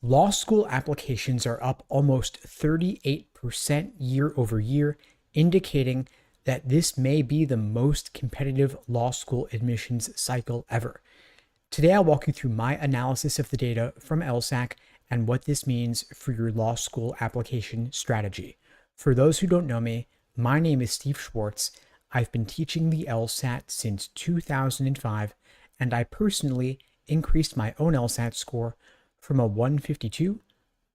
Law school applications are up almost 38% year over year, indicating that this may be the most competitive law school admissions cycle ever. Today, I'll walk you through my analysis of the data from LSAC and what this means for your law school application strategy. For those who don't know me, my name is Steve Schwartz. I've been teaching the LSAT since 2005, and I personally increased my own LSAT score from a 152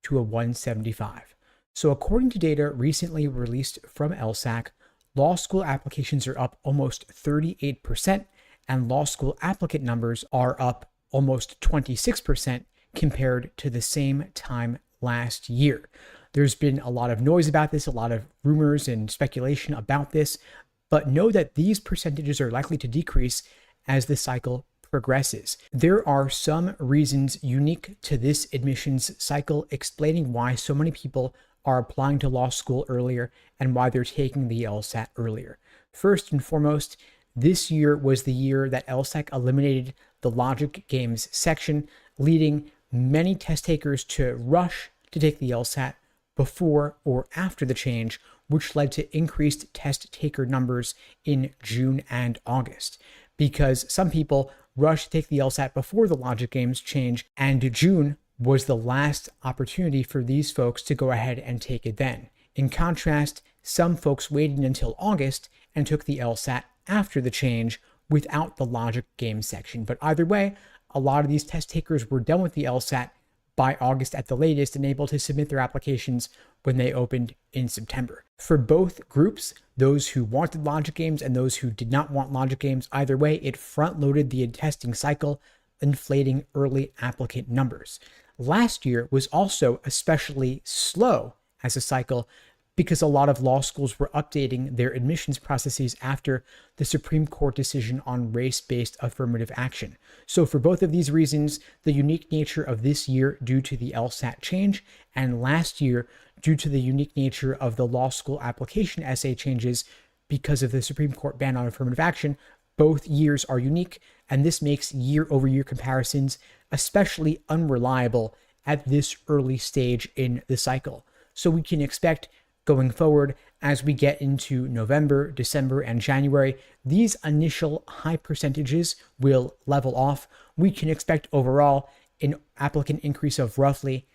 to a 175. So according to data recently released from LSAC, law school applications are up almost 38%, and law school applicant numbers are up almost 26% compared to the same time last year. There's been a lot of noise about this, a lot of rumors and speculation about this, but know that these percentages are likely to decrease as the cycle progresses. There are some reasons unique to this admissions cycle explaining why so many people are applying to law school earlier and why they're taking the LSAT earlier. First and foremost, this year was the year that LSAC eliminated the logic games section, leading many test takers to rush to take the LSAT before or after the change, which led to increased test taker numbers in June and August. Because some people rushed to take the LSAT before the logic games change, and June was the last opportunity for these folks to go ahead and take it then. In contrast, some folks waited until August and took the LSAT after the change without the logic game section. But either way, a lot of these test takers were done with the LSAT by August at the latest and able to submit their applications when they opened in September. For both groups, those who wanted logic games and those who did not want logic games, either way, it front-loaded the testing cycle, inflating early applicant numbers. Last year was also especially slow as a cycle because a lot of law schools were updating their admissions processes after the Supreme Court decision on race-based affirmative action. So for both of these reasons, the unique nature of this year due to the LSAT change, and last year due to the unique nature of the law school application essay changes because of the Supreme Court ban on affirmative action, both years are unique, and this makes year-over-year comparisons especially unreliable at this early stage in the cycle. So we can expect going forward, as we get into November, December, and January, these initial high percentages will level off. We can expect overall an applicant increase of roughly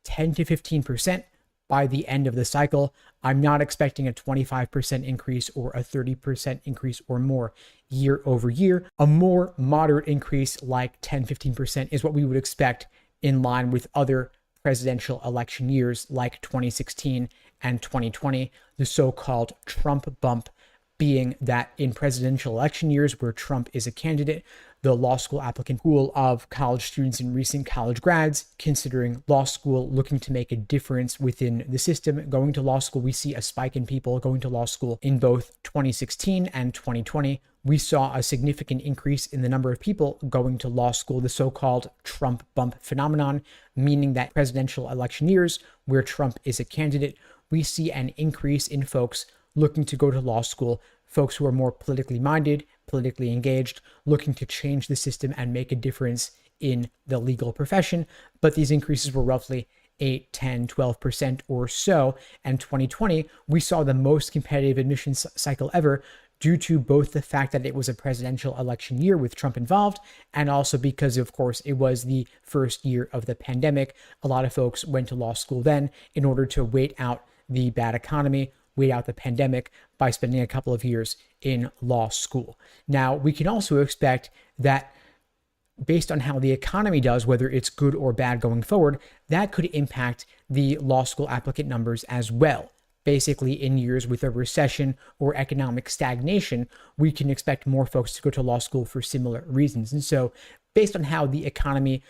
10 to 15% by the end of the cycle. I'm not expecting a 25% increase or a 30% increase or more year over year. A more moderate increase like 10-15% is what we would expect in line with other presidential election years like 2016 and 2020, the so-called Trump bump being that in presidential election years where Trump is a candidate, the law school applicant pool of college students and recent college grads considering law school, looking to make a difference within the system, going to law school. We see a spike in people going to law school in both 2016 and 2020. We saw a significant increase in the number of people going to law school, the so-called Trump bump phenomenon, meaning that presidential election years where Trump is a candidate, we see an increase in folks looking to go to law school, folks who are more politically minded, politically engaged, looking to change the system and make a difference in the legal profession. But these increases were roughly 8, 10, 12% or so. And 2020, we saw the most competitive admissions cycle ever due to both the fact that it was a presidential election year with Trump involved, and also because, of course, it was the first year of the pandemic. A lot of folks went to law school then in order to wait out the bad economy, wait out the pandemic by spending a couple of years in law school. Now, we can also expect that based on how the economy does, whether it's good or bad going forward, that could impact the law school applicant numbers as well. Basically, in years with a recession or economic stagnation, we can expect more folks to go to law school for similar reasons. And so based on how the economy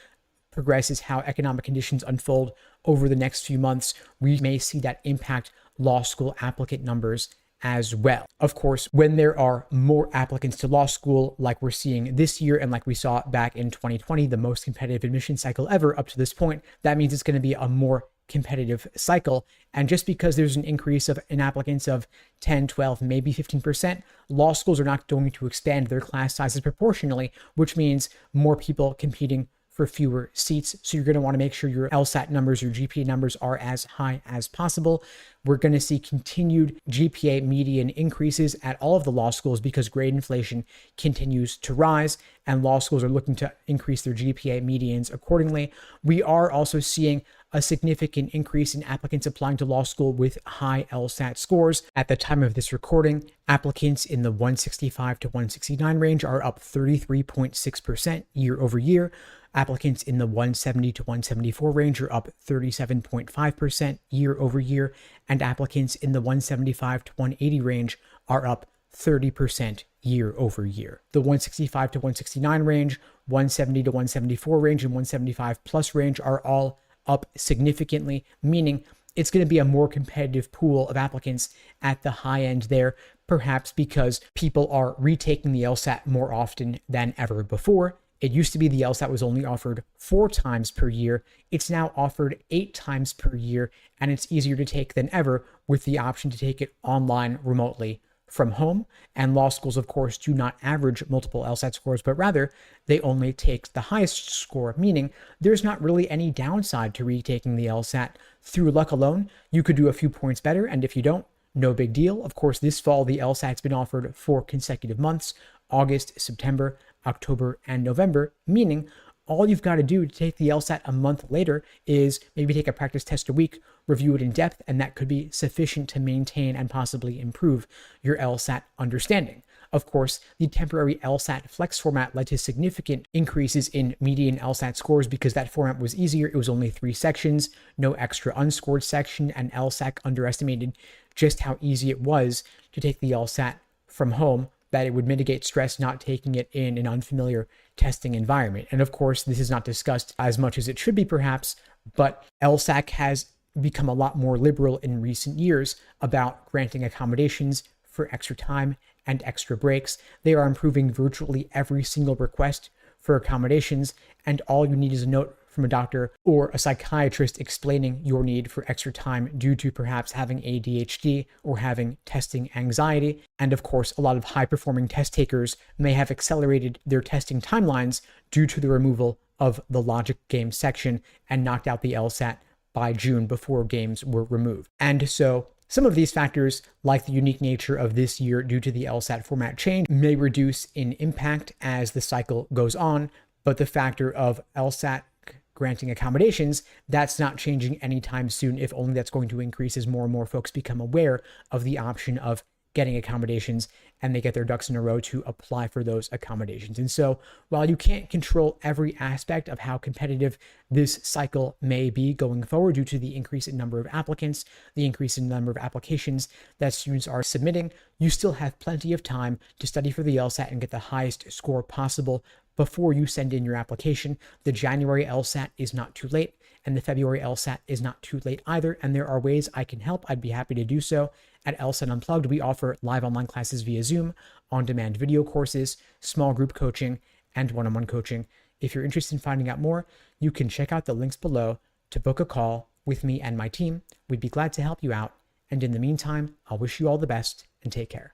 progresses, how economic conditions unfold over the next few months, we may see that impact law school applicant numbers as well. Of course, when there are more applicants to law school, like we're seeing this year and like we saw back in 2020, the most competitive admission cycle ever up to this point, that means it's going to be a more competitive cycle. And just because there's an increase in applicants of 10, 12, maybe 15%, law schools are not going to expand their class sizes proportionally, which means more people competing for fewer seats. So you're going to want to make sure your LSAT numbers, your GPA numbers are as high as possible. We're going to see continued GPA median increases at all of the law schools because grade inflation continues to rise and law schools are looking to increase their GPA medians accordingly. We are also seeing a significant increase in applicants applying to law school with high LSAT scores. At the time of this recording, applicants in the 165 to 169 range are up 33.6% year over year. Applicants in the 170 to 174 range are up 37.5% year over year, and applicants in the 175 to 180 range are up 30% year over year. The 165 to 169 range, 170 to 174 range, and 175 plus range are all up significantly, meaning it's going to be a more competitive pool of applicants at the high end there, perhaps because people are retaking the LSAT more often than ever before. It used to be the LSAT was only offered 4 times per year. It's now offered 8 times per year, and it's easier to take than ever with the option to take it online remotely from home. And law schools, of course, do not average multiple LSAT scores, but rather they only take the highest score, meaning there's not really any downside to retaking the LSAT. Through luck alone, you could do a few points better, and if you don't, no big deal. Of course, this fall, the LSAT's been offered 4 consecutive months, August, September, October, and November, meaning all you've got to do to take the LSAT a month later is maybe take a practice test a week, review it in depth, and that could be sufficient to maintain and possibly improve your LSAT understanding. Of course, the temporary LSAT flex format led to significant increases in median LSAT scores because that format was easier. It was only 3 sections, no extra unscored section, and LSAC underestimated just how easy it was to take the LSAT from home, that it would mitigate stress not taking it in an unfamiliar testing environment. And of course, this is not discussed as much as it should be perhaps, but LSAC has become a lot more liberal in recent years about granting accommodations for extra time and extra breaks. They are improving virtually every single request for accommodations, and all you need is a note from a doctor or a psychiatrist explaining your need for extra time due to perhaps having ADHD or having testing anxiety. And of course, a lot of high-performing test takers may have accelerated their testing timelines due to the removal of the logic game section and knocked out the LSAT by June before games were removed. And so some of these factors, like the unique nature of this year due to the LSAT format change, may reduce in impact as the cycle goes on, but the factor of LSAT granting accommodations, that's not changing anytime soon. If only that's going to increase as more and more folks become aware of the option of getting accommodations and they get their ducks in a row to apply for those accommodations. And so while you can't control every aspect of how competitive this cycle may be going forward due to the increase in number of applicants, the increase in number of applications that students are submitting, you still have plenty of time to study for the LSAT and get the highest score possible before you send in your application. The January LSAT is not too late, and the February LSAT is not too late either. And there are ways I can help. I'd be happy to do so. At LSAT Unplugged, we offer live online classes via Zoom, on-demand video courses, small group coaching, and one-on-one coaching. If you're interested in finding out more, you can check out the links below to book a call with me and my team. We'd be glad to help you out. And in the meantime, I'll wish you all the best and take care.